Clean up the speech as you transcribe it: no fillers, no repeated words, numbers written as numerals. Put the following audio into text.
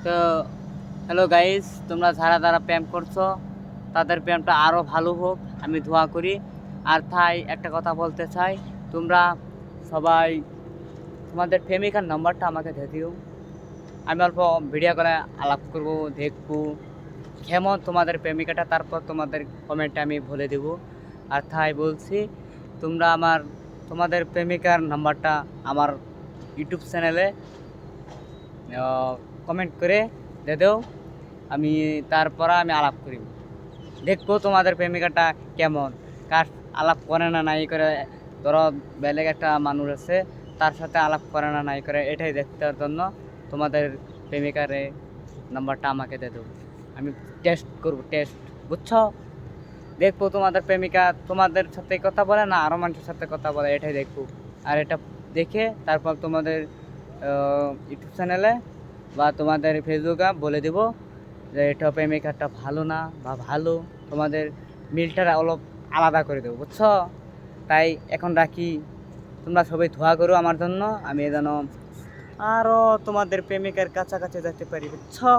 তো hello guys, তোমরা যারা যারা প্রেম করছো তাদের প্রেমটা আরও ভালো হোক আমি দোয়া করি। আর তাই একটা কথা বলতে চাই, তোমরা সবাই তোমাদের প্রেমিকার নাম্বারটা আমাকে দিয়ে দিও। আমি অল্প ভিডিও করে আলাপ করব, দেখবো কেমন তোমাদের প্রেমিকাটা, তারপর তোমাদের কমেন্টে আমি বলে দেব। আর তাই বলছি, তোমরা তোমাদের প্রেমিকার নাম্বারটা আমার ইউটিউব চ্যানেলে কমেন্ট করে দিয়ে দেও। আমি তারপর আমি আলাপ করি, দেখবো তোমাদের প্রেমিকাটা কেমন, কার আলাপ করে না নাই করে। ধরো বেলেগ একটা মানুষ আছে, তার সাথে আলাপ করে না নাই করে, এটাই দেখতে জন্য তোমাদের প্রেমিকার নাম্বারটা আমাকে দিয়ে দেবো। আমি টেস্ট করব, টেস্ট, বুঝছো? দেখবো তোমাদের প্রেমিকা তোমাদের সাথে কথা বলে না আরও মানুষের সাথে কথা বলে, এটাই দেখবো। আর এটা দেখে তারপর তোমাদের ইউটিউব চ্যানেলে বা তোমাদের ফেসবুকে বলে দেব যে এটা প্রেমিকাটা ভালো না বা ভালো, তোমাদের মিলটা অলপ আলাদা করে দেবো, বুঝছো? তাই এখন রাখি, তোমরা সবাই দোয়া করো আমার জন্য, আমি যেন আরও তোমাদের প্রেমিকার কাছাকাছি যেতে পারি, বুঝছো?